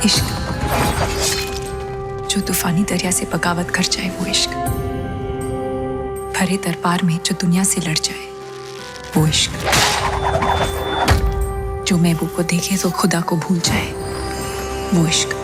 इश्क जो तूफानी दरिया से बगावत कर जाए, वो इश्क भरे दरबार में जो दुनिया से लड़ जाए, वो इश्क जो महबूब को देखे तो खुदा को भूल जाए, वो इश्क।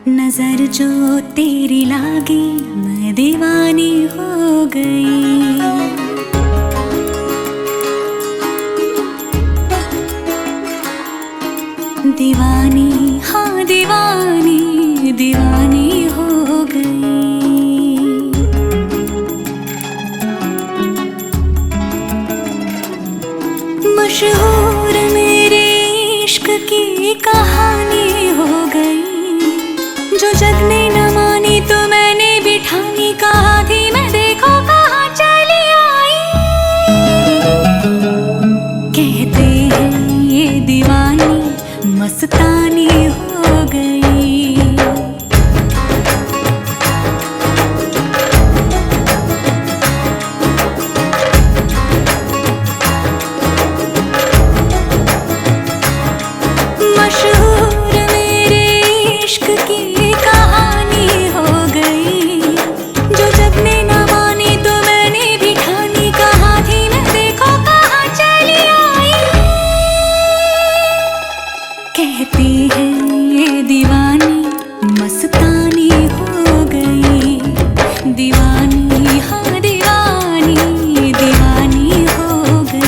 नजर जो तेरी लागी मैं दीवानी हो गई, दीवानी हाँ दीवानी दीवानी हो गई। मशहूर मेरे इश्क की कहानी हो गई, जो जग ने न मानी तो मैंने भी ठानी, कहा थी मैं देखो कहाँ चली आई। कहते हैं ये दीवानी मस्तानी हो गई। मशहूर मेरे इश्क की कहानी हो गई, जो जग ने न मानी तो मैंने भी ठानी, कहा थी मैं देखो कहाँ चली आई। कहती है ये दीवानी मस्तानी हो गई, दीवानी हाँ दीवानी दीवानी हो गई।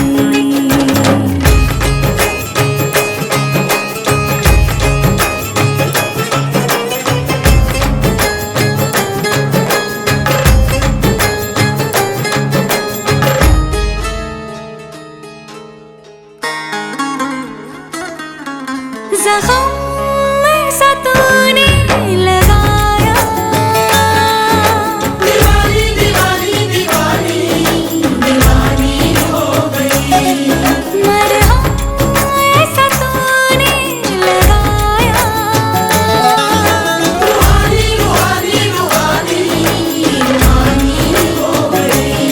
ज़ख़म ऐसा तूने लगाया, दीवानी दीवानी दीवानी दीवानी हो गई। मरहम ऐसा तूने लगाया, रूहानी रूहानी रूहानी रूहानी हो गई।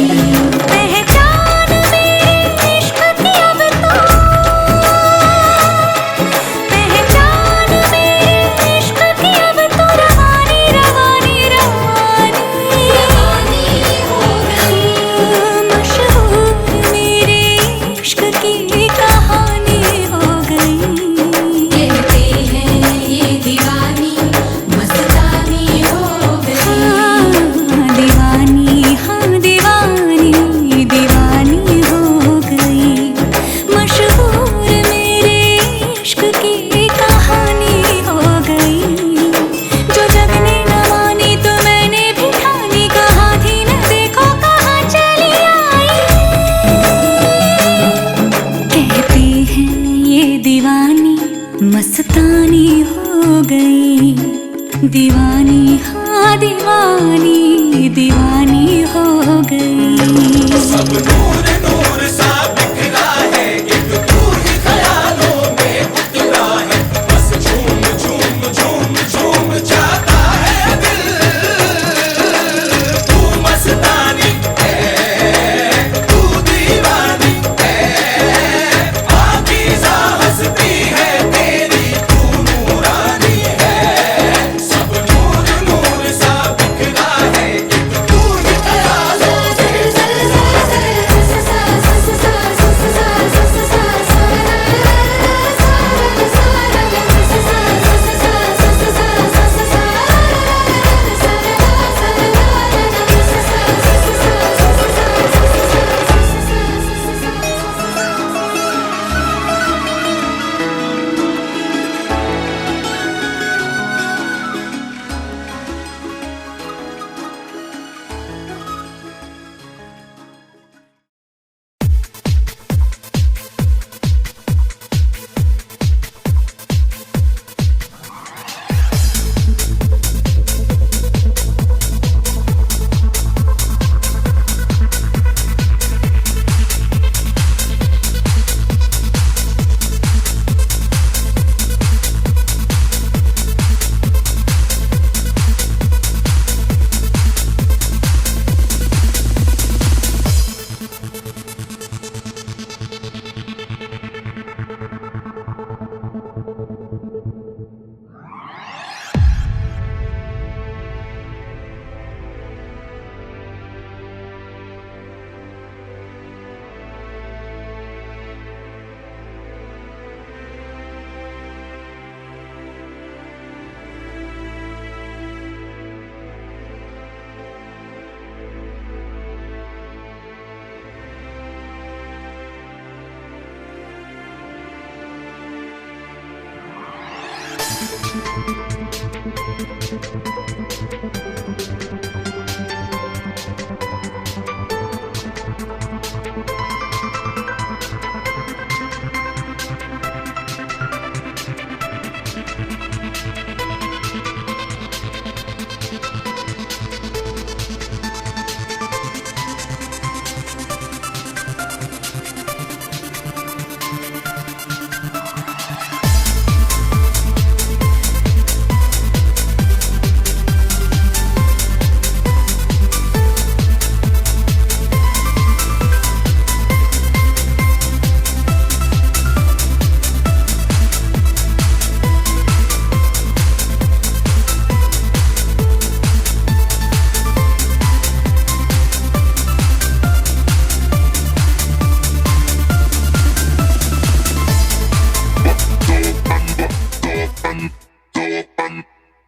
पहचान मेरे इश्क की अब तो, मस्तानी हो गई, दीवानी हाँ दीवानी दीवानी हो गई। सब नूर नूर सा बिखरा है, एक तू ही ख्यालों में उतरा है, बस झूम झूम झूम झूम जाता है दिल। तू मस्तानी है, तू दीवानी है, पाकीज़ा हस्ती है तेरी, तू नूरानी है। सब नूर नूर सा बिखरा है, एक तू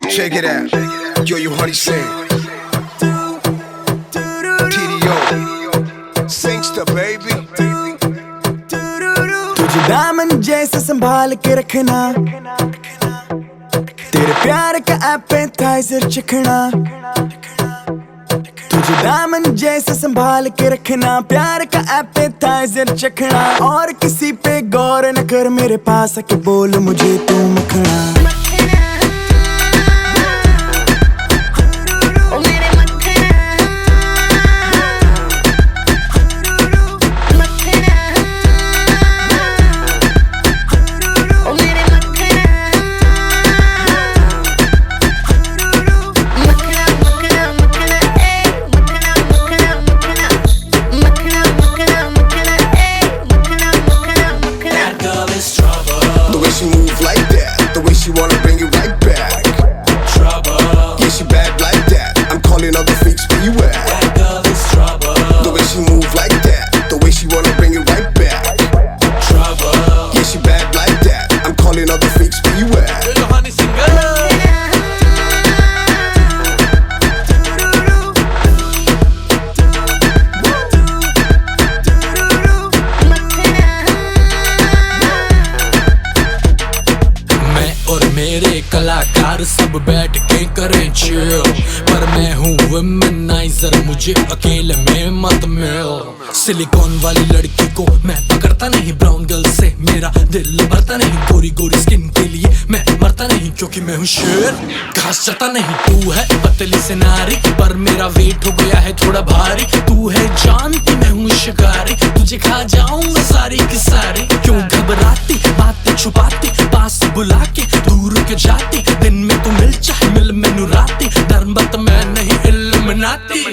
Check it out. Yo, you honey sing. TDO. Singster, baby. तुझे दामन जैसे संभाल के रखना, तेरे प्यार का एपेटाइजर चखना। तुझे दामन जैसे संभाल के रखना, प्यार का एपेटाइजर चखना। और किसी पे गौर न कर, मेरे पास आके बोल मुझे तू मखना। She move like that, the way she wanna bring it right back. Trouble. Yeah, she bad like that. I'm calling all the freaks, where you at? That girl is trouble. The way she move like that, the way she wanna bring it right back. Trouble. Yeah, she bad like that. I'm calling all the freaks, where you at? Little honey singer. मेरे कलाकार सब बैठ के करें chill, पर मैं हूँ womaniser, मुझे अकेले में मत मिल। सिलिकॉन वाली लड़की को मैं पकड़ता नहीं, ब्राउन गर्ल से मेरा दिल भरता नहीं। गोरी गोरी स्किन के लिए मैं मरता नहीं, क्योंकि मैं हूँ शेर, घास चता नहीं। तू है पतली से नारी, पर मेरा वेट हो गया है थोड़ा भारी। तू है जानती मैं हूँ शिकारी, तुझे खा जाऊंगा सारी की सारी। क्यों घबराती, बातें छुपाती, पास बुला के दूर के जाती। दिन में तू मिल चाहे मिल मैनू राती, धर्म बत मैं नहीं इल्लुमिनाती।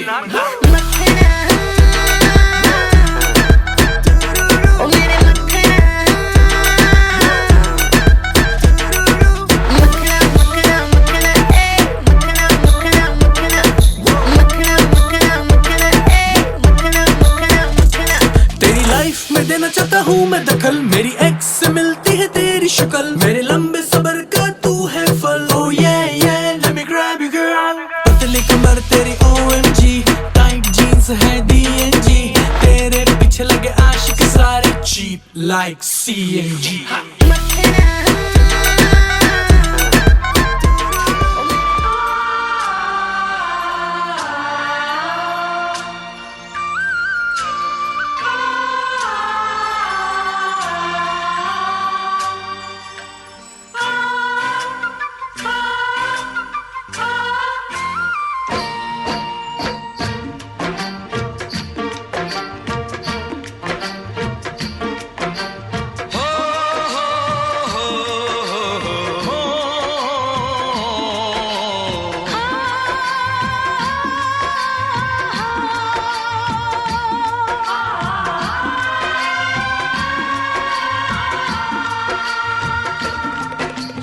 तेरी लाइफ में देना चाहता हूँ मैं दखल, मेरी एक्स से मिलती है तेरी शक्ल। मेरे लंबे सबर का तू है फल। Oh yeah yeah, let me grab you girl। पतली कमर तेरी OMG, टाइट जीन्स है DNG। तेरे पीछे लगे आशिक सारे cheap like CNG।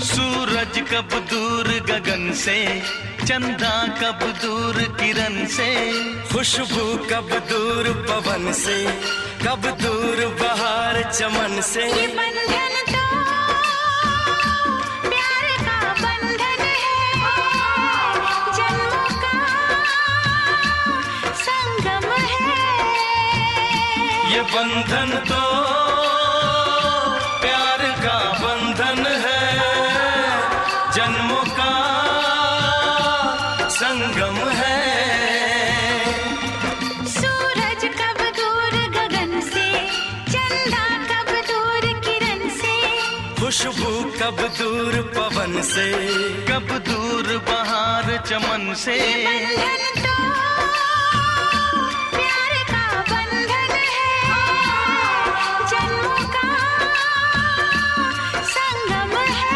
सूरज कब दूर गगन से, चंदा कब दूर किरण से, खुशबू कब दूर पवन से, कब दूर बहार चमन से। ये बंधन तो प्यार का बंधन है, जन्मों का संगम है। ये बंधन तो प्यार का बंधन है, खुशबू कब दूर पवन से, कब दूर बहार चमन से। प्यार का बंधन है, जन्मों का संगम है।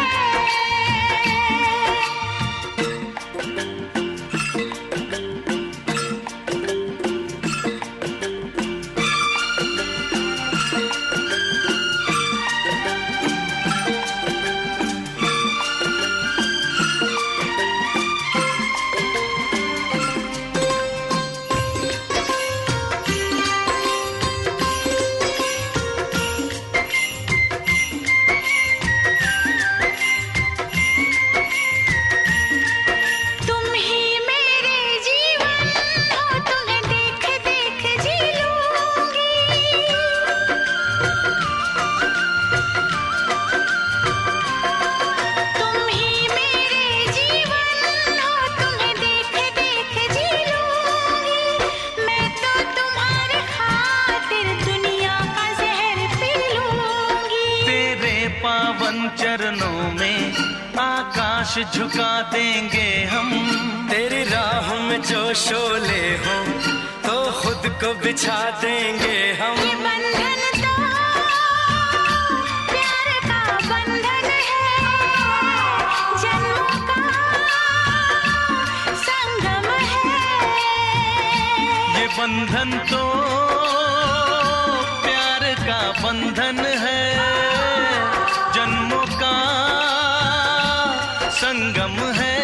पावन चरणों में आकाश झुका देंगे हम। तेरी राह में जो शोले हो तो खुद को बिछा देंगे हम। ये बंधन तो प्यार का बंधन है, जन्मों का संगम है। ये बंधन तो प्यार का बंधन है, जन्मों का संगम है।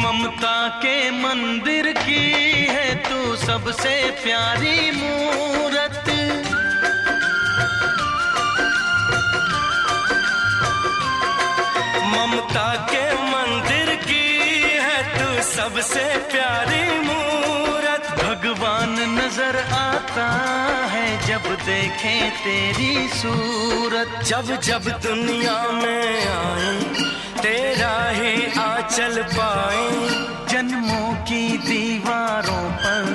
ममता के मंदिर की है तू सबसे प्यारी मूरत। ममता के मंदिर की है तू सबसे प्यारी मूरत। भगवान नजर आता है जब देखे तेरी सूरत। जब जब दुनिया में आए तेरा ही आंचल पाए। जन्मों की दीवारों पर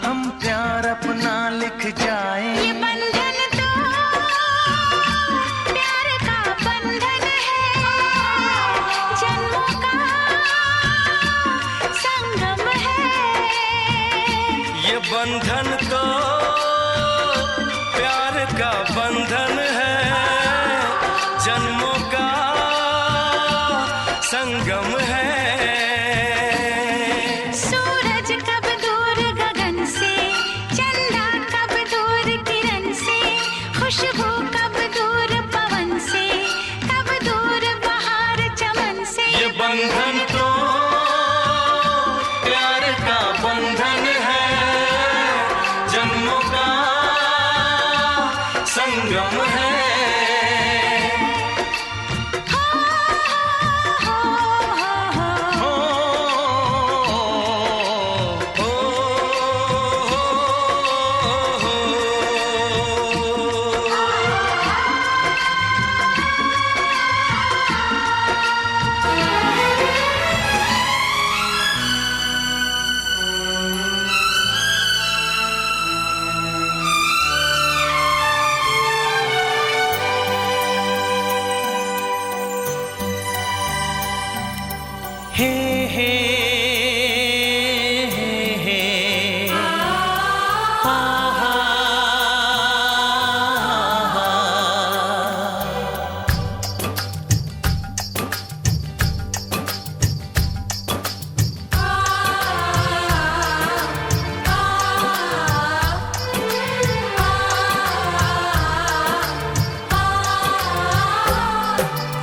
हम प्यार अपना लिख जाए। ये बंधन तो प्यार का बंधन है, जन्मों का संगम है। ये बंधन तो प्यार का बंधन है, जन्मों का संगम है। सूरज कब दूर गगन से, चंदा कब दूर किरण से। खुशबू कब दूर पवन से, कब दूर बहार चमन से। ये बंधन तो प्यार का बंधन है, जन्मों का संगम है। हे हे हे हा हा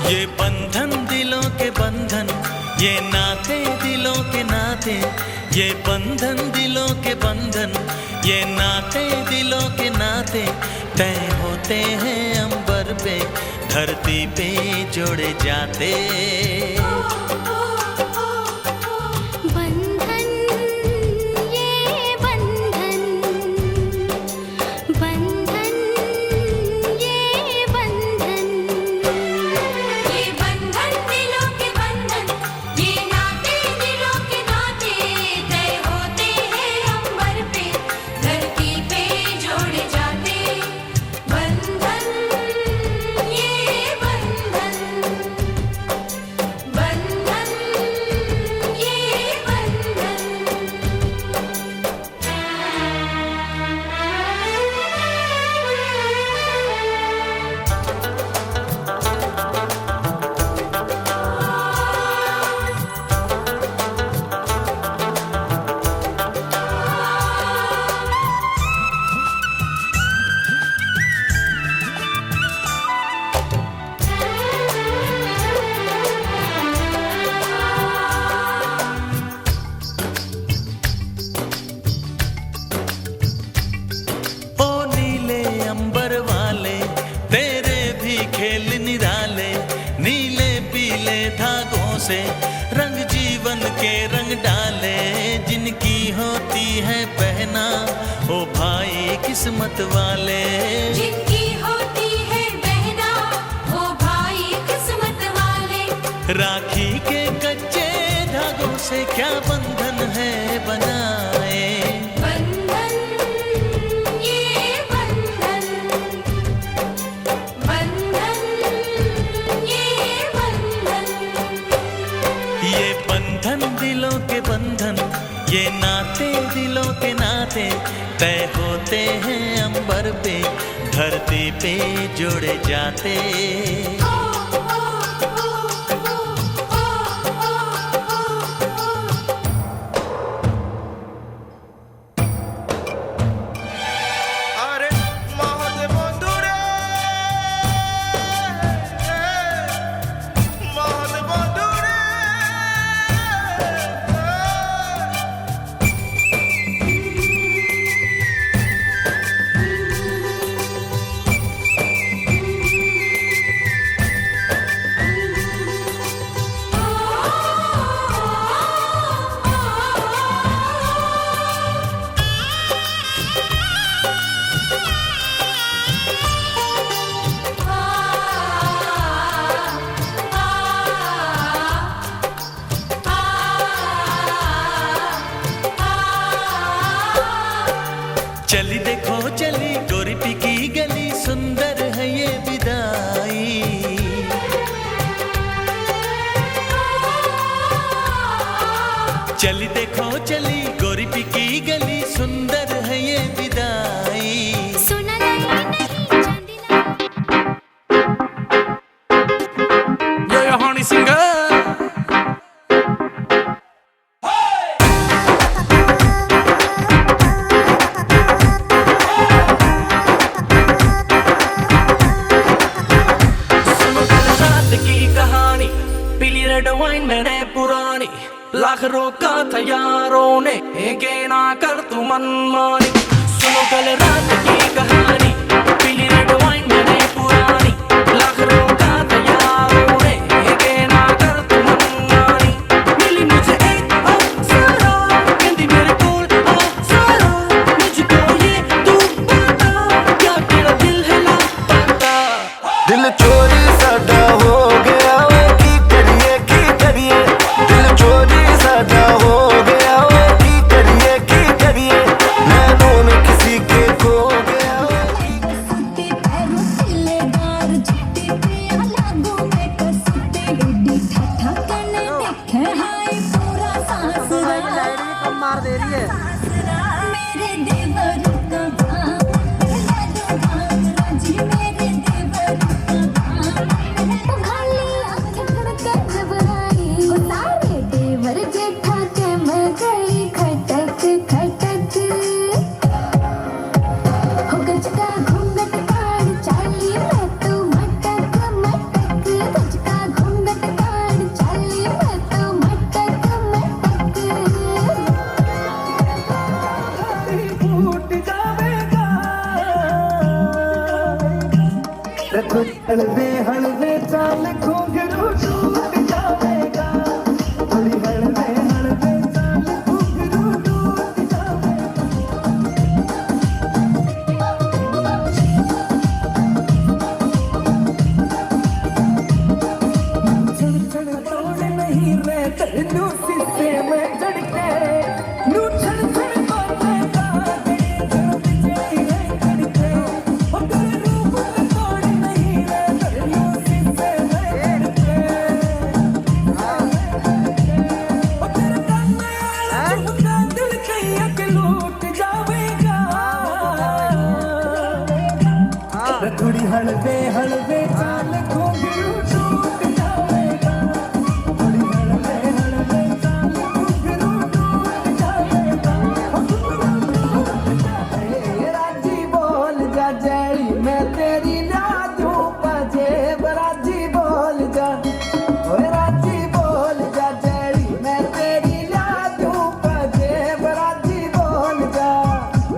ये बंधन दिलों के बंधन, ये नाते दिलों के नाते। ये बंधन दिलों के बंधन, ये नाते दिलों के नाते। तय होते हैं पे धरती पे जोड़े जाते। बंधन ये बंधन, बंधन ये बंधन, ये बंधन दिलों के बंधन, ये नाते दिलों के नाते तय होते हैं अंबर पे धरती पे जोड़े जाते। बंधन ये बंधन, बंधन ये बंधन। ओ नीले अंबर वाले तेरे भी खेल निराले, नीले पीले धागों से रंग जीवन के रंग डाले। जिनकी होती है पहना ओ भाई किस्मत वाले, जिनकी होती है बहना वो भाई किस्मत वाले। राखी के कच्चे धागों से क्या बंधन है बनाए। बंधन ये बंधन, बंधन ये बंधन, ये बंधन दिलों के बंधन, ये नाते दिलों के नाते तय होते हैं अंबर पे धरती पे जोड़े जाते। আরে মহাদেব বন্ধুরে, মহাদেব বন্ধুরে। चली देखो चली गोरीपी की गली, सुंदर है ये विदाई। चली देखो चली गोरीपी की गली, सुंदर है ये विदाई। सुना नहीं चांदी Yo, yo, honey singer. सुनो कल रात की कहानी, पीली रेड वाइन मैंने पुरानी, लाख रोका था यारों ने के ना कर तू मनमानी। सुनो कल रात की कहानी, पीली रेड वाइन मैंने पुरानी, लाख रोका था यारों ने के ना कर तू मनमानी। मिली मुझे एक अप्सरा, कहती मेरे कोल अप्सरा, मुझको ये तू बता क्या तेरा दिल है लापता। दिल चोरी साडा हो गया वे की करिए, दिल चोरी साडा हो गया वे की करिए, नैनों में किसी के खो गया। कसुती पैरों सिलेदार जुटी प्रिया लागू में कसुती लुडी ठठा करने देखे हाय पूरा सासरा। कम मार दे रही है मेरे देवर का भांग, ला दो भांग राजी मेरे देवर का भांग। हलवे हलवे चाल घुंघरू टूट जाएगा, थोड़ी हलवे हलवे चाल घुंघरू टूट जाएगा। छड़ तोड़ नहीं रहे तेनू शीशे में जड़ के, नू छड़ छड़ बातें काटे जो बिजली है कड़के, ओ तेरे रूप तोड़ नहीं रहे तेनू शीशे में जड़ के। ओ तेरे कान में आया झुमका दिल कहीं के लूट जाएगा, थोड़ी हलवे हलवे चाल घुंघरू टूट जाएगा, थोड़ी हलवे हलवे चाल घुंघरू टूट जाएगा। राजी बोल जा जैली मैं तेरी लाजू पजेब, राजी बोल जा, ओए राजी बोल जा जैली मैं तेरी लाजू पजेब, राजी बोल जा।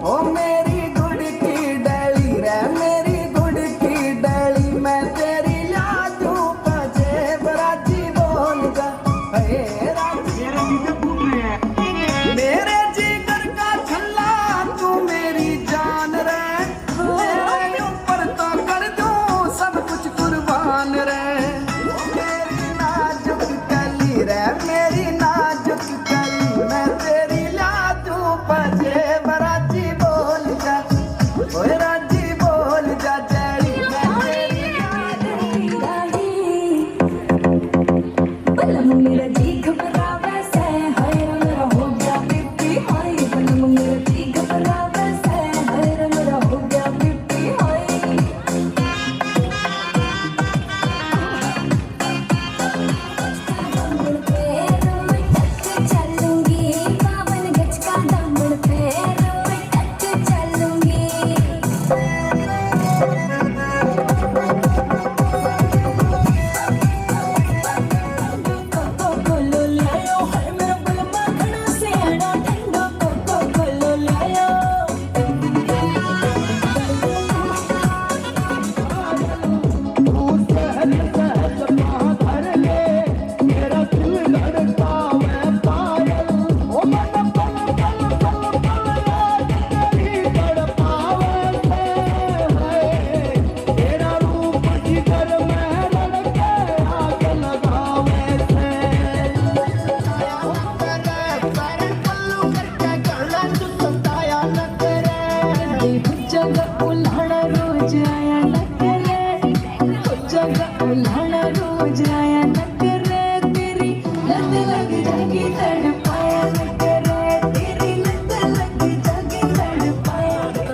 ओ मेरी गुड़ की डली रे मेरी गुड़ की डली मैं तेरी लाजू पजेब, राजी बोल जा। हे राजी मेरे जिगर का छल्ला तू मेरी जान रे, तेरे ऊपर तो कर दूं सब कुछ कुर्बान रे। मेरी नाजुक कली रे मेरी नाजुक कली मैं तेरी लाजू पजेब, राजी बोल जा, ओए राजी बोल जा जैली मैं तेरी बलम मेरा जी घबरा वैसे हाय मेरा हो गया पिपी हाय, बलम मेरा जी घबरा वैसे हाय मेरा हो गया पिपी हाय। दामन पे मैं टच चलूंगी, बावन गज का दामन पे मैं टच चलूंगी। कोको कोलो लायो हाय मेरा बलमा खड़ा से आना ठंडो, कोको कोलो लायो। सहज सहज माधर ले मेरा दिल धड़का मैं पायल, ओ मन पल पल पल पल याद तेरी तड़पावे से है, तेरा रूप जिगर में लड़के आग लगावे से। जगह उल्हाड़ा रोज आया न करे, जगह उल्हाड़ा रोज आया न करे, तेरी लत लग जाएगी तड़पाया न करे, तेरी लत लग जाएगी तड़पाया न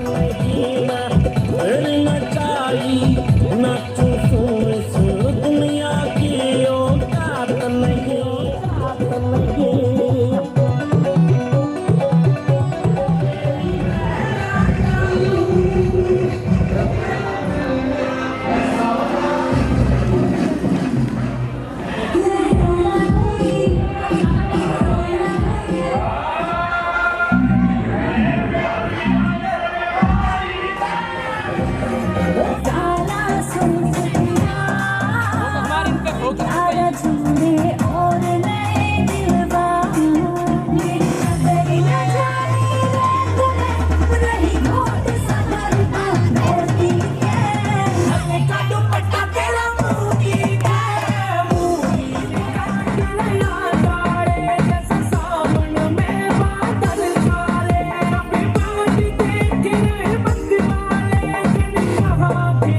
दुनिया की औकात नहीं। काला सूट दिया काला चूड़ी और नए दिलवा, मेरी कदर न जानी रात में रही घोट संभलता धरती के, हमें का दुपट्टा तेरा मुंह की काटना तारे जैसे सावन में बादल काले, अभी बात देख के बंद वाले जिन कहा कि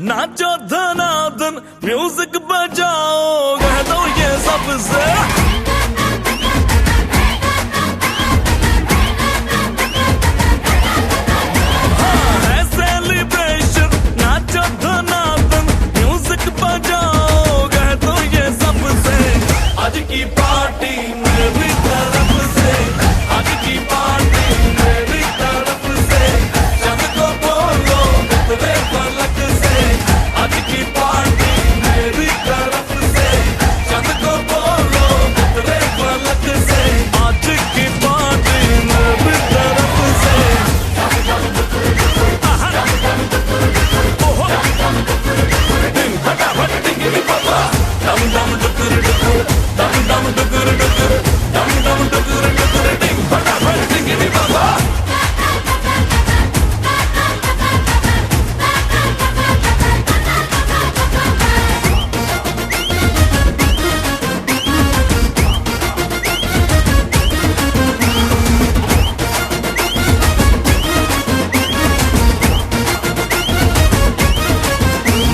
नाचो धनाधन म्यूजिक बजाओ कह दो ये सबसे आज की पार्टी मेरी तरफ से, आज की पार्टी मेरी तरफ से, सबको बोलो तेरे पलक से। आज की पार्टी मेरी तरफ से, सबको बोलो तेरे पलक से। आज की पार्टी मेरी तरफ से। दिन फटाफट टिंगी पापा, दम दम डुकुर डुकुर, dum dum dukur dukur, dum dum dukur dukur, ding फटाफट टिंगी पापा।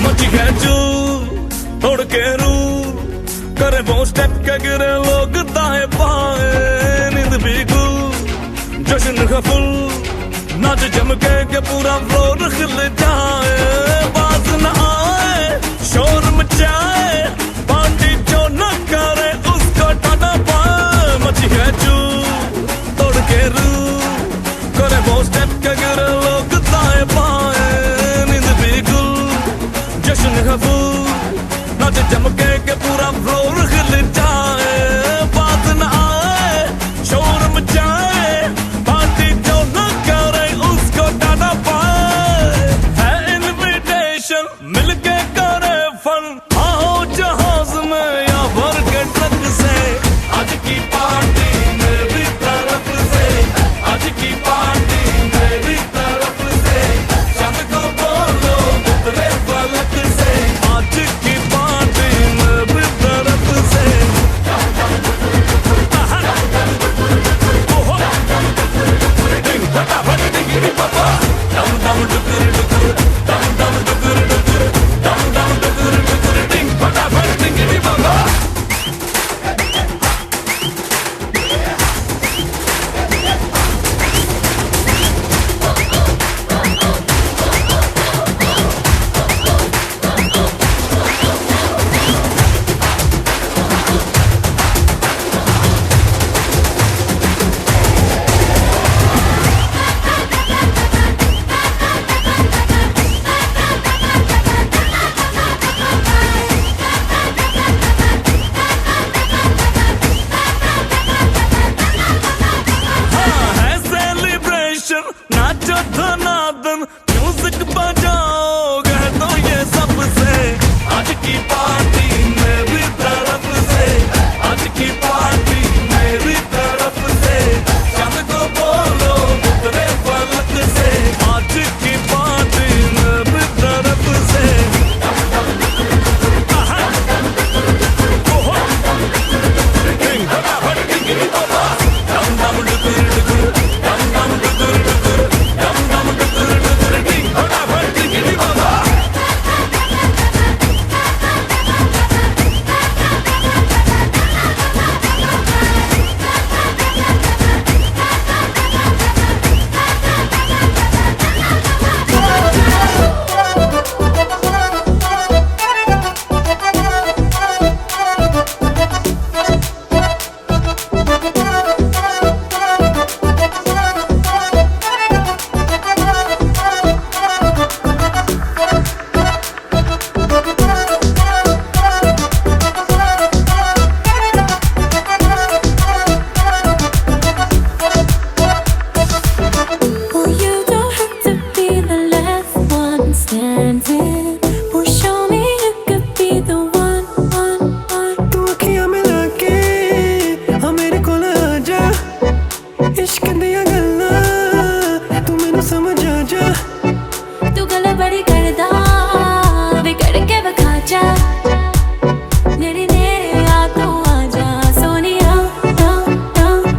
मची है जो तोड़ के रू करे वो स्टेप के गिरे लोग दाएं बाएं, नींद भी गुल जश्न का फुल, नाच जम के पूरा फ्लोर खिल जाए। बात न आए शोर मचाए, पार्टी जो न करे उसको टाटा पाए। मची है जू तोड़ के रू करे वो स्टेप के गिरे लोग दाएं बाएं, नींद भी गुल जश्न का फुल, नाच जम के पूरा फ्लोर खिल जाए। बात न आए शोर मचाए, पार्टी जो न करे उसको टाटा पाए। है इनविटेशन मिलके करे फन, आओ जहां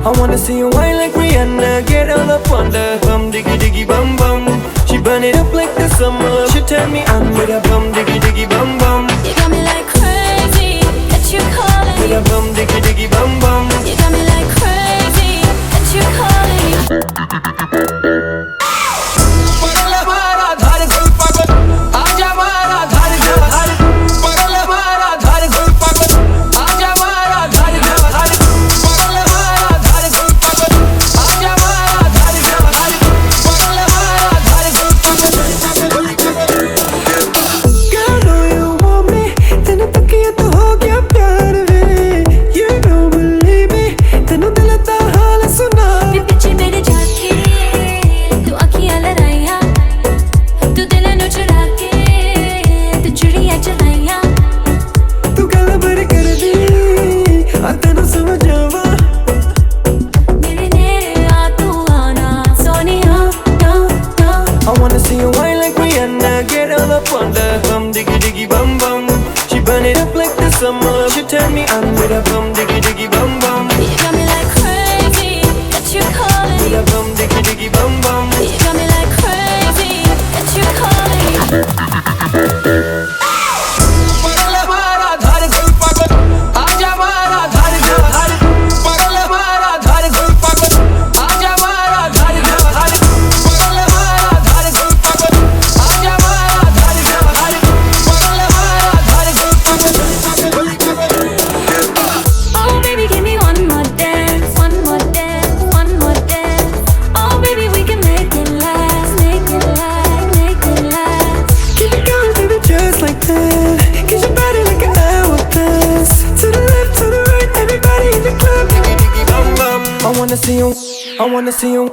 I wanna see you whine like Rihanna, get all up on the bum diggy diggy bum bum. She burn it up like the summer. She turn me on with a bum diggy diggy bum bum. You got me like crazy that you calling With a bum diggy diggy bum bum. You got me like crazy that you calling पगल हमारा धार गुल पागल आजा हमारा धार धार पगल हमारा धार गुल पागल आजा हमारा धार धार पगल हमारा धार गुल पागल आजा हमारा धार धार पगल हमारा धार गुल पागल Girl, know you want me तेनू तकिया तो हो गया प्यार वे You don't believe me तेनू दिल दा हाल सुना वे पीछे मेरे जाके तू आँखियाँ लड़ाइया तू दिल नू चुरा के तू चुड़ियाँ चलाइया तू गल भर कर दी आ तेनू समझावा मेरे नेड़े आ तू आना सोनिया ना ना I wanna see you whine like Rihanna, get all up on the bum diggy diggy bum bum. She burn it up like the summer. She turn me on with a bum diggy diggy bum bum. You got me like crazy that you calling With a bum diggy diggy bum bum. You got me like crazy that you calling पगल हमारा धार गुल पागल आजा हमारा धार धार पगल हमारा धार गुल पागल आजा हमारा धार धार पगल हमारा धार गुल पागल आजा हमारा धार धार पगल हमारा धार गुल पागल Oh baby give me one more dance one more dance one more dance Oh baby we can make it last make it last make it last Keep it going, baby, just like that. Get your body like an hourglass. To the left, to the right, everybody in the club. Diggy, diggy, bum, bum. I wanna see you, I wanna see you,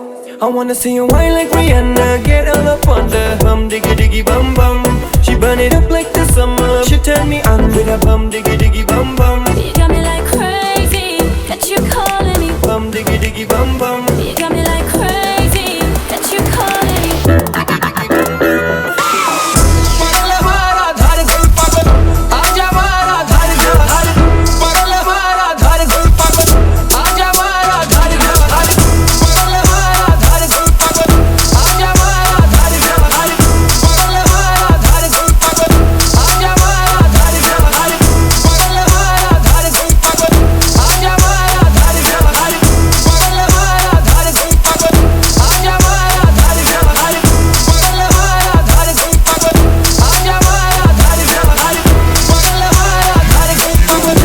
I wanna see you whine like Rihanna. Get all up on the bum, diggy, diggy, bum, bum. She burn it up like the summer. She turn me on with a bum, diggy, diggy, bum, bum. You got me like crazy that you calling me Bum, diggy, diggy, bum, bum. You got me like crazy that you calling me पगल हमारा धार गुल पागल आजा हमारा धार धार पगल हमारा धार गुल पागल आजा हमारा धार धार पगल हमारा धार गुल पागल आजा हमारा धार धार पगल हमारा धार गुल पागल आजा हमारा धार धार पगल हमारा धार गुल पागल आजा हमारा धार धार पगल हमारा धार गुल पागल आजा हमारा धार धार पगल हमारा धार गुल पागल आजा हमारा धार धार पगल हमारा धार गुल पागल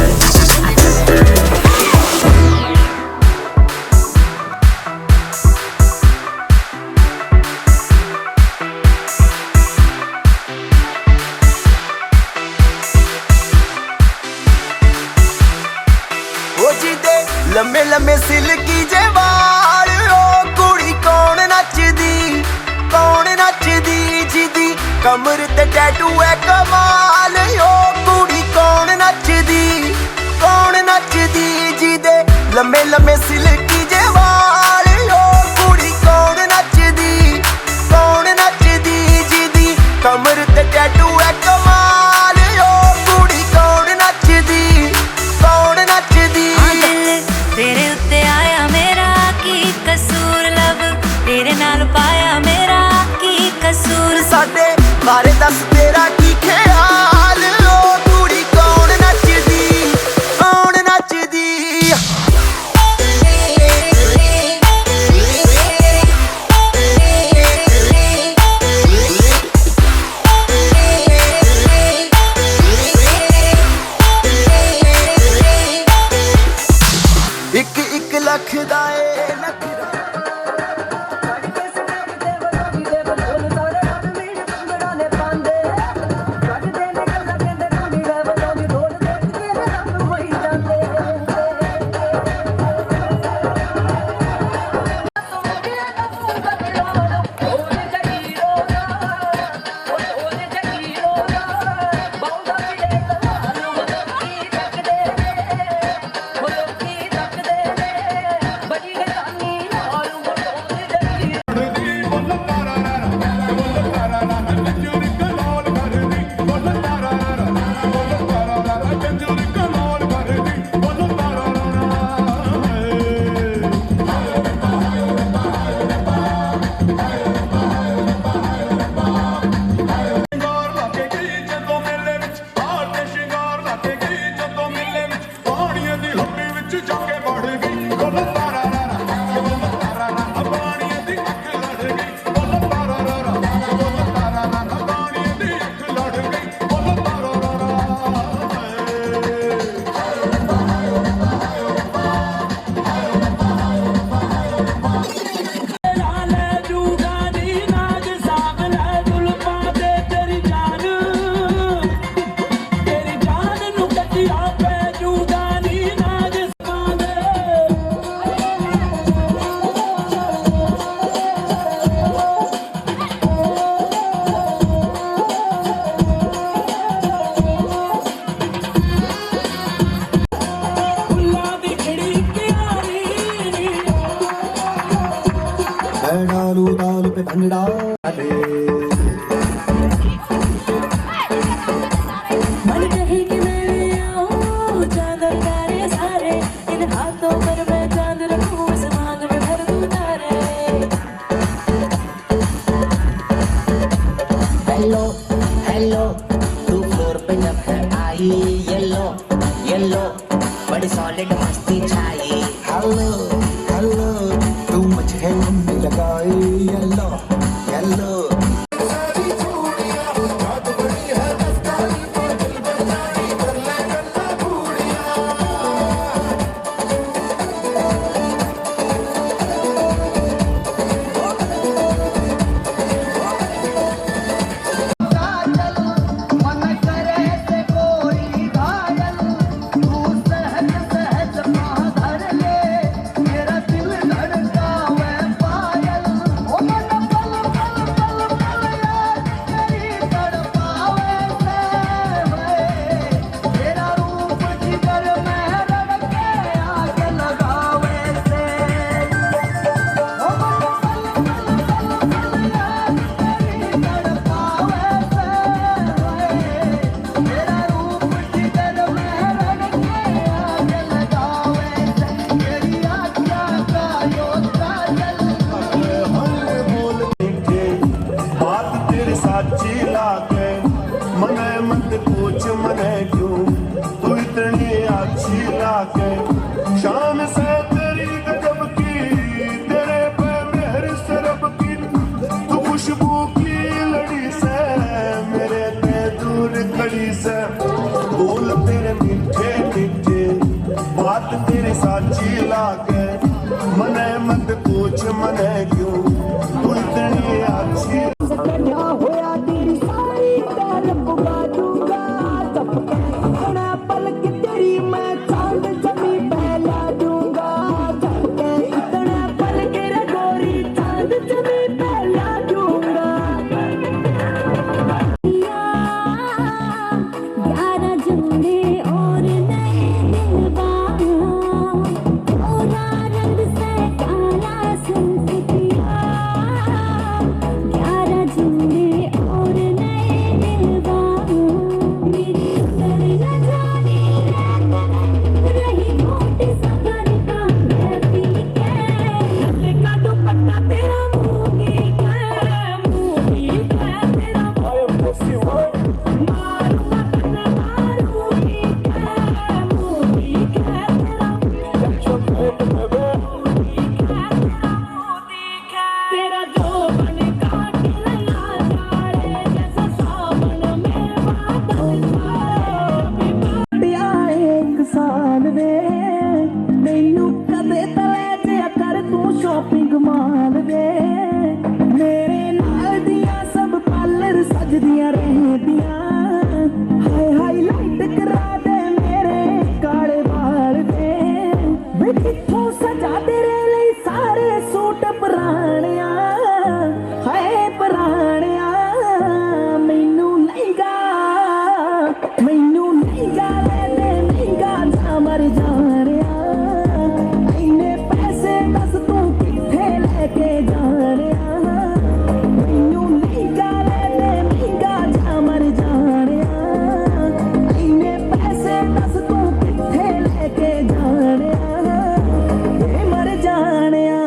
ओ जी दे लम्मे लम्मे सिल्की जे वाल ओ कुड़ी कौन नचदी जिदी कमर ते टैटू है कमाल ओ कुड़ी कौन नचदी जी दे लम्मे लम्मे सिल्की जे वाल ओ कुड़ी कौन नचदी जिदी कमर ते टैटू है कमाल ओ कुड़ी कौन नचदी हाँ दिल तेरे उत्ते आया मेरा की कसूर लब तेरे नाल पाया मेरा की कसूर साडे बारे दस तेरा की ख्याल ओ कुड़ी कौन नचदी एक लख दा ए नखरा पे भंगड़ा मन कहे कि मैं आऊं चादर तारे सारे इन हाथों पर मैं चांद रखूं आसमान में भर दूं तारे हेलो हेलो तू फ्लोर पे जब है आई येलो येलो बड़ी सॉलिड मस्ती छाई हेलो हेलो तू मुझे उम्मीद लगाई येलो येलो शान से तेरी गजब की तेरे पे मेहर सरब की तू खुशबू की लड़ी से मेरे पे दूर खड़ी से बोल तेरे मीठे मीठे बात तेरे साची लागे मने मत पूछ मने क्यों तू इतनी अच्छी होया तेरी सारी तारीफ बाजूगा चपके पल की तेरी मैं चांद जमी पहला दूंगा चपके इतना पल के गोरी चांद जमी पहला दूंगा 11 जुमले और नए दिलवाना पूरा रंग से काला सुन पिया 11 जुमले और नए दिलवाना मेरी उम्र न जाने रही घोट सफर का मैं पी के का दुपट्टा तेरा मुंह की तेरा मारूंगा तन्ना मारूंगी मुंह की तेरा जो बन काट लगा जाए जैसा सावन में बादल छाए एक साल वे मैनू कदे तले च कर तू शॉपिंग माल वे मेरे नाल दियां सब पार्लर सजदियां रहदियां हाय हाईलाइट करा दे मेरे काले बाल वे वे किथों सजा तेरे ਲਈ ਸਾਰੇ ਸੂਟ ਪੁਰਾਣਿਆ ਹਾਏ ਪੁਰਾਣਿਆ ਮੈਨੂੰ ਲਹਿੰਗਾ ਲਹਿੰਗਾ ਜਾ ਮਰ ਜਾ ਰਿਆ ਇੰਨੇ ਪੈਸੇ ਦੱਸ ਤੂੰ ਕਿੱਥੇ ਲੈ ਕੇ ਜਾ ਰਿਆ ਮੈਨੂੰ ਲਹਿੰਗਾ ਜਾ ਮਰ ਜਾ ਰਿਆ ਇੰਨੇ ਪੈਸੇ ਦੱਸ ਤੂੰ ਕਿੱਥੇ ਲੈ ਕੇ ਜਾ ਰਿਆ ਇਹ ਮਰ ਜਾਣਿਆ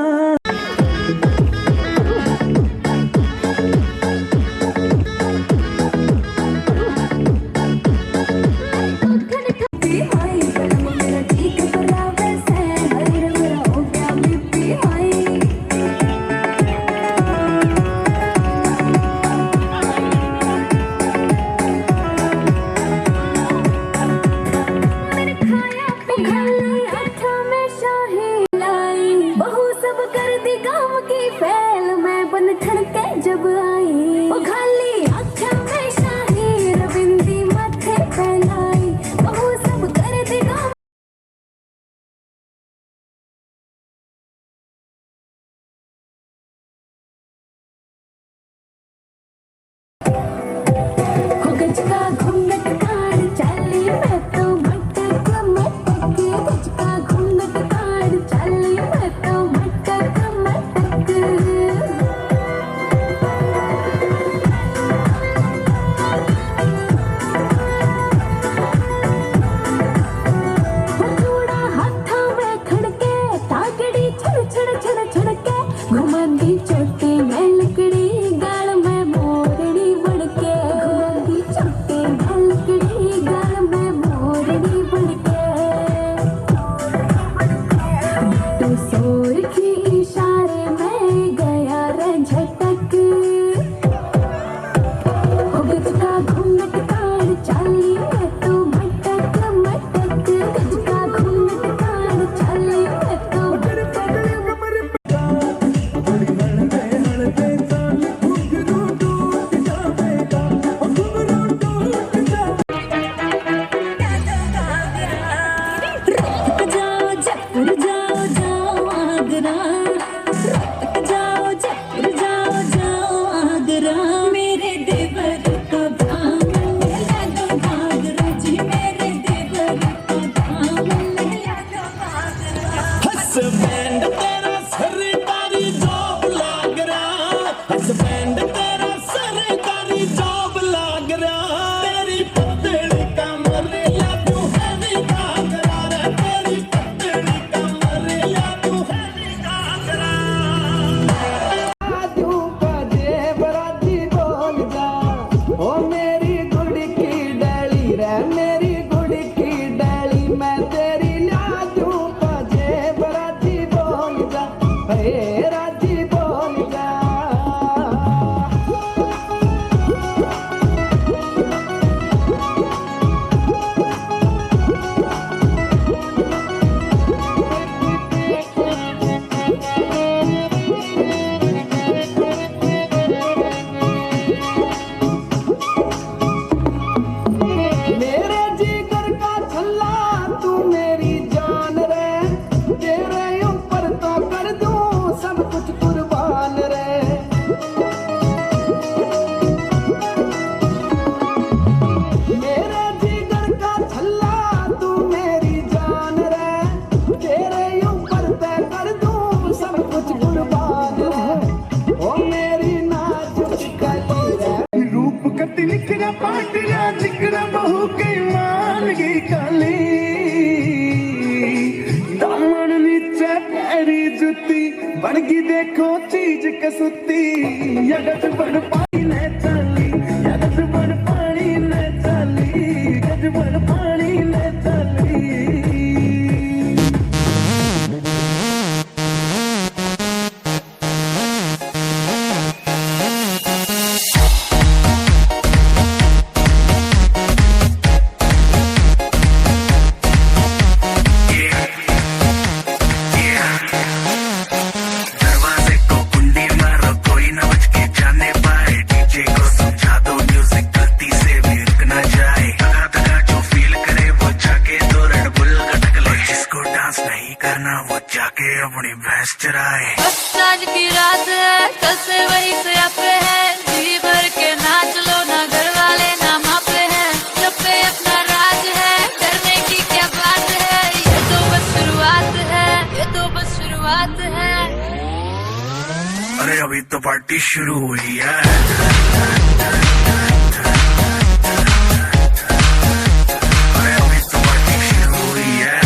जब आई वो खाली अच्छा में शाही रविंदी माथे पहनाई बहु सब कर देगा गज का घूंघट काढ़ चली मैं तो मटक गज का घूंघट काढ़ चली मैं तो मटक तागड़ी छड़ छड़ छड़ छड़ के घुमांदी चोटी मैं लकड़ी गाल में मोरनी बन के घुमांदी चोटी मैं लकड़ी गाल में मोरनी बन के तो सोर की इशारे में गया रे झटक ओ गज का घूंघट कान चाली मैं तो मटक मटक गज का घूंघट कान चाली मैं तो जाओ जयपुर जाओ जाओ आगरा जाओ जयपुर जाओ जाओ आगरा मेरे देवर का दामन ला दो घाघरा जी मेरे देवर का दामन ला दो घाघरा हसबैंड तेरा सरकारी जॉब लाग रहा हसबैंड तेरा सरकारी जॉब लाग रहा तेरी पतली कमर या तू है घाघरा रे तेरी पतली कमर या तू है घाघरा राजू का जेबराजी बोल जा ओ मेरी गुड़ की डाली रे मेरी गुड़ की डाली मैं तेरी लाजू का जेबराजी बोल जा हे राजी बोल जा मेरे जिगर का छल्ला तू मेरी जान रे तेरे ऊपर तो कर दूं सब कुछ कुर्बान रे मेरे जिगर का छल्ला तू मेरी जान रे तेरे ऊपर तो कर दूं सब कुछ कुर्बान रे ओ मेरी नाजुक कली रे रूप कति निखरा पाटिया जिगरा बहू के मान गई काली दामन नीचे पैरी जुती बन गई देखो चीज कसुती यगत बन पानी ने चली यगत बन पानी ने चली यगत बन पानी ने चली दरवाजे को कुंडी मारो कोई न बच के जाने पाए डीजे को समझा दो म्यूजिक गलती से भी रुक ना जाए धगा धगा जो फील करे वो जाके दो रेड बुल गटक ले जिसको डांस नहीं करना वो जाके अपनी भैंस चराए बस आज की रात है कल से वही से पे है जी भर के नाच लो ना घर वाले ना मापे हैं सब पे अपना राज है करने की क्या बात है ये तो बस शुरुआत है ये तो बस शुरुआत है अरे अभी तो पार्टी शुरू हुई है अरे अभी तो पार्टी शुरू हुई है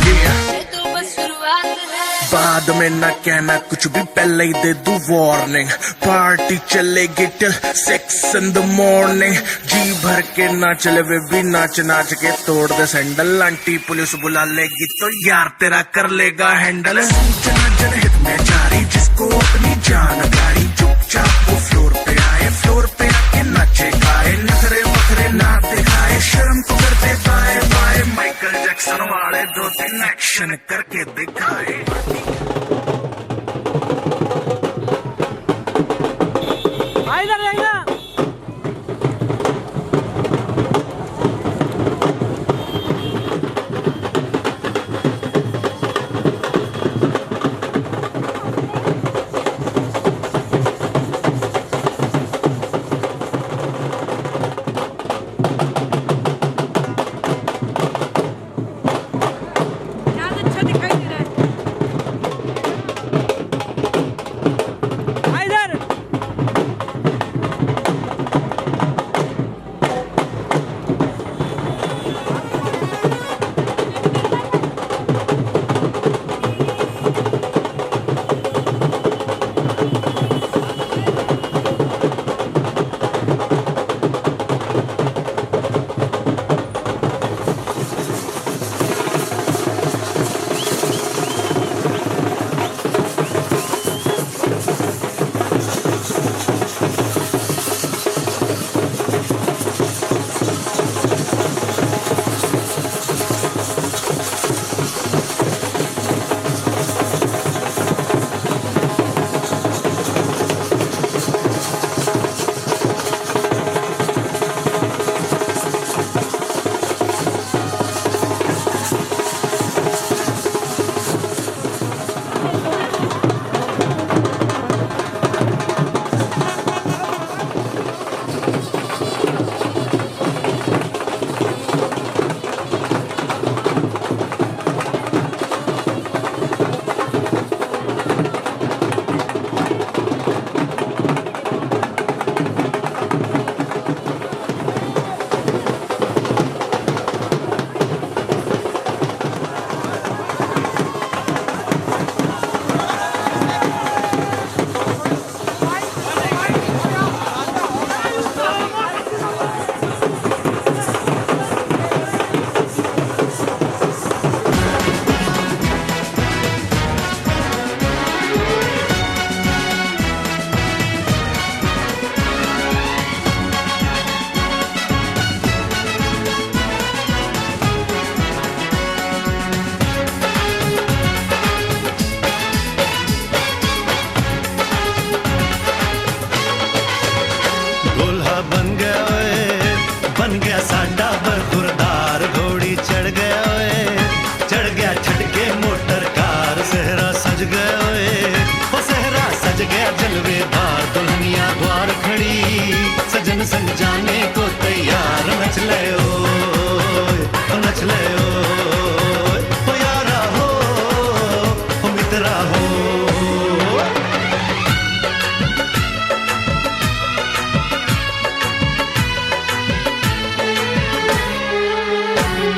ये तो बस शुरुआत है बाद में ना कहना कुछ भी पहले ही दे दूं वार्निंग पार्टी चलेगी टिल 6 in the morning जी भर के ना चले वे भी नाच नाच के तोड़ दे सैंडल आंटी पुलिस बुला लेगी तो यार तेरा कर लेगा हैंडल सूचना जनहित में जारी जिसको अपनी जानकारी चुपचाप वो फ्लोर पे आए फ्लोर पे आके नाचे गाए नखरे वखरे ना दिखाए शर्म तो करते बाय बाय माइकल जैक्सन वाले 2-3 एक्शन करके दिखाए अच्छा दिखाई दे रहा है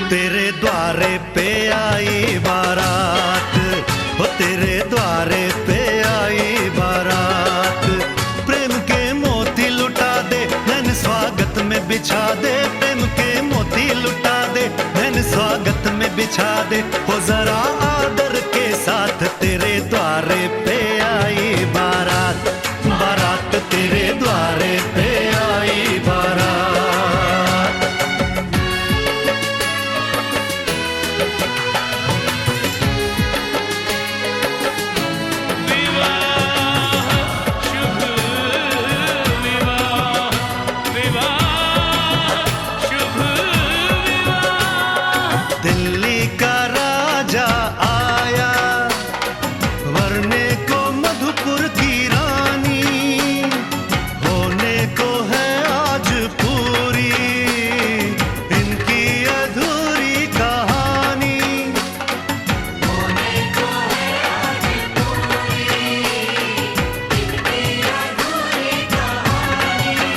तेरे द्वारे पे आई बारात, वो तेरे द्वारे पे आई बारात। प्रेम के मोती लुटा दे, धन स्वागत में बिछा दे। प्रेम के मोती लुटा दे, धन स्वागत में बिछा दे। वो जरा आदर के साथ तेरे द्वारे पे आई बारात, बारात तेरे द्वारे पे आई बारात। दिल्ली का राजा आया, वरने को मधुपुर की रानी। होने को है आज पूरी इनकी अधूरी कहानी। होने को है आज पूरी इनकी अधूरी कहानी।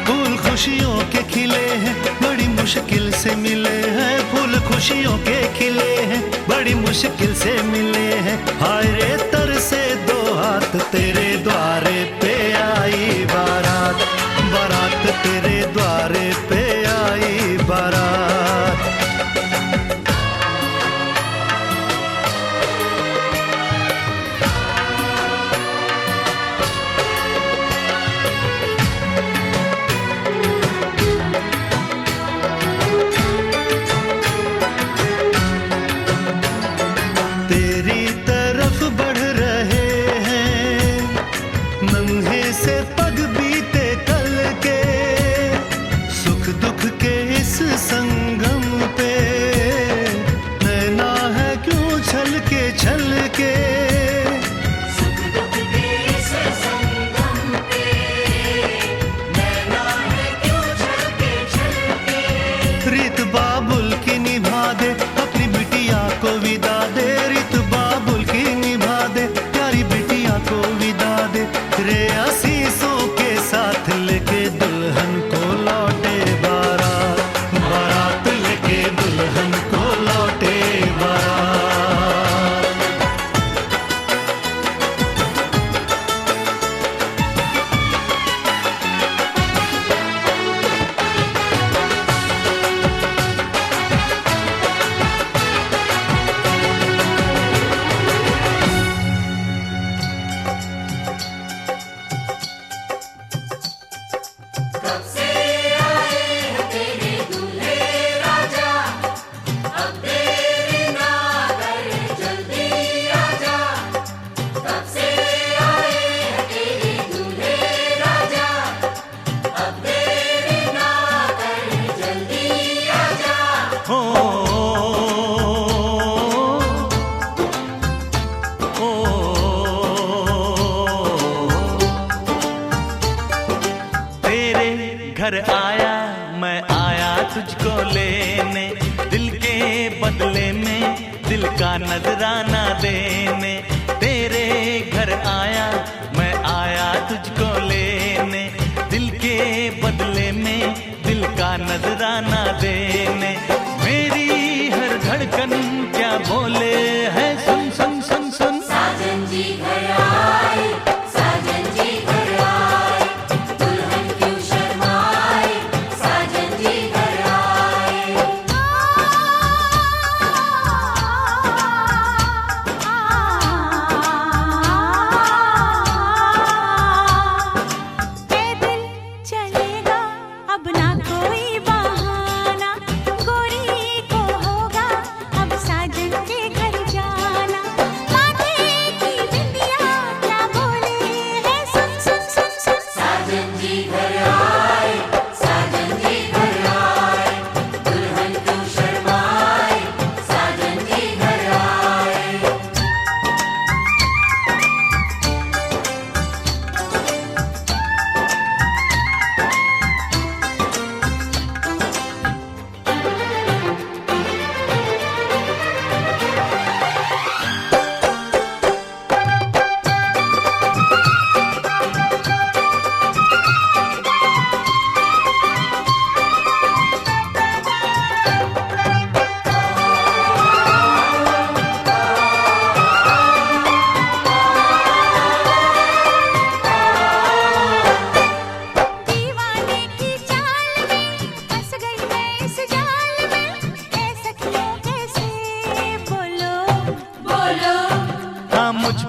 फूल खुशियों के खिले हैं, बड़ी मुश्किल से मिले हैं। फूल खुशियों के खिले हैं, बड़ी मुश्किल से मिले हैं। हाय रे तर से दो हाथ, तेरे द्वारे पे आई बारात, बारात तेरे द्वारे पे आई बारात। तेरी तरफ बढ़ रहे हैं नन्हे से पग बीते कल के। सुख दुख के इस संगम पे नैना है क्यों छल के। सुख दुख के इस संगम पे नैना है क्यों छल के। रीत बाबुल की निभा दे, अपनी बिटिया को विदा दे। रीत बाबुल की निभा दे, प्यारी बिटिया को विदा दे। रे आशीषों के साथ लेके दुल्हन को लौटे बारात, बारात लेके दुल्हन को लौटे बारात। घर आया मैं आया तुझको लेने, दिल के बदले में दिल का नजराना देने। तेरे घर आया मैं आया तुझको लेने, दिल के बदले में दिल का नजराना देने। मेरी हर धड़कन क्या बोले है, सुन सुन सुन सुन। साजन जी घर आए, साजन जी घर आए, दुल्हन क्यों शर्माए, साजन जी घर आए। पैदल चलेगा अब ना कोई बहाना, गोरी को होगा अब साजन के घर।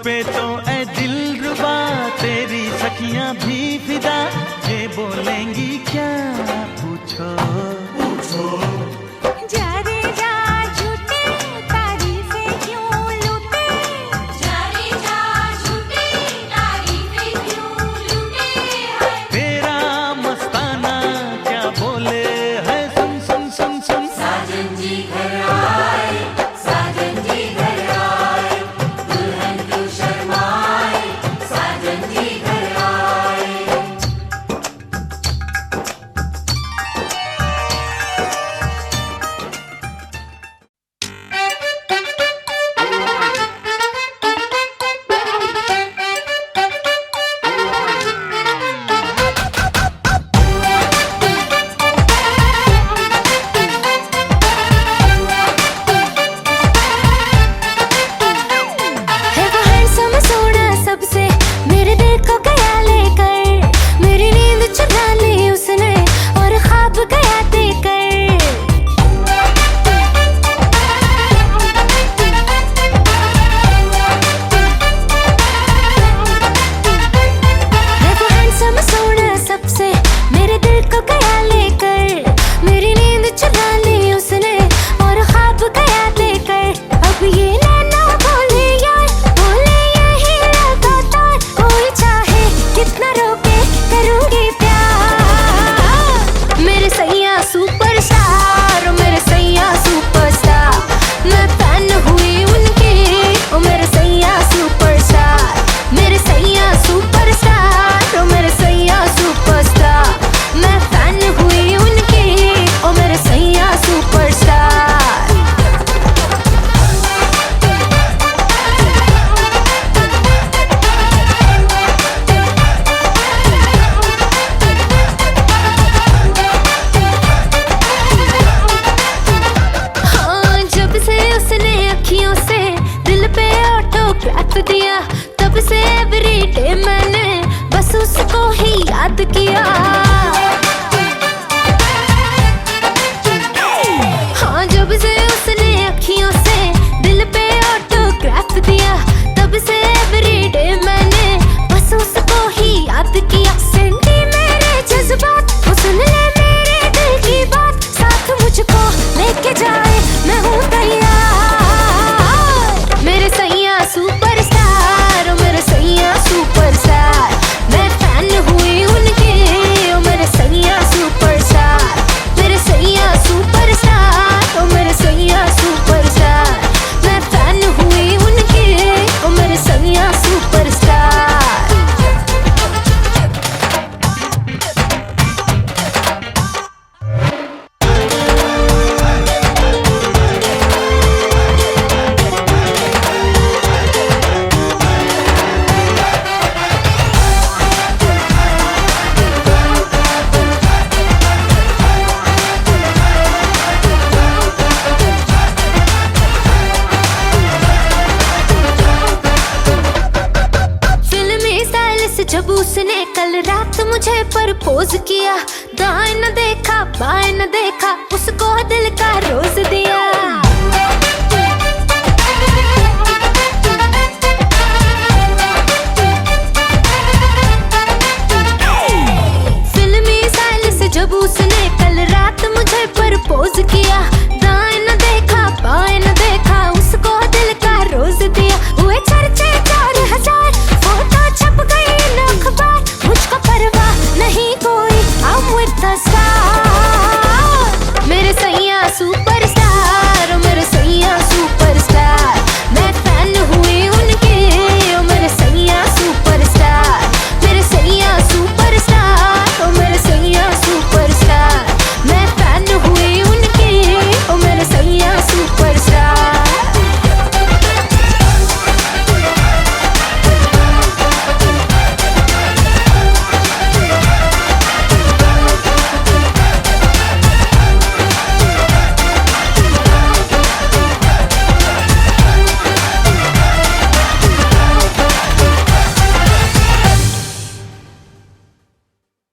पे तो ऐ दिलरुबा तेरी सखियां भी फिदा, ये बोलेंगी क्या पूछो पूछो। जा रे जा झूठे तारीफें क्यों लूटे, जा रे जा झूठे तारीफें क्यों लूटे है। तेरा मस्ताना क्या बोले है, सुन सुन सुन सुन। साजन जी घर आए, साजन जी घर आए, दुल्हन क्यों शर्माए, साजन जी घर आए। है वो हैंडसम सोना सबसे, मेरे दिल को गया लेकर, मेरी नींद चुरा ली उसने और ख्वाब गया देकर। है वो हैंडसम सोना सबसे, मेरे दिल को गया लेकर, मेरी नींद चुरा ली उसने और ख्वाब गया देकर। अब ये नैना बोले यार, बोले यही लगातार, कोई चाहे कितना रोके करूंगी प्यार। मेरे सैया सुपरस्टार, मेरे सैया सुपरस्टार, मैं फैन हुई उनकी, ओ मेरे सैया सुपरस्टार। मेरे सैया सुपरस्टार, ओ मेरे सैया सुपरस्टार, मैं फैन हुई उनकी, ओ मेरे सैया सुपरस्टार। हाँ, जब से उसने अखियों से दिल पे ऑटोग्राफ दिया, तब से एवरीडे मैंने बस उसको ही याद किया। हाँ, जब से उसने अखियों से दिल पे ऑटोग्राफ दिया, तब से एवरीडे मैंने बस उसको ही याद किया। सेंटी मेरे जज्बात, वो सुन ले मेरे दिल की बात, साथ मुझको लेके जाए मैं हूँ तैयार। मेरे सैया सुपरस्टार, ओ मेरे सैया सुपरस्टार, मैं फैन हुई उनकी, ओ मेरे सैया सुपरस्टार। मेरे सैया सुपरस्टार, ओ मेरे सैया सुपरस्टार, मैं फैन हुई उनकी, ओ मेरे सैया सुपरस्टार। फिल्मी स्टाइल से जब उसने कल रात मुझे प्रपोज किया, दाएं न देखा बाएं न देखा, उसको दिल का रोज दिया।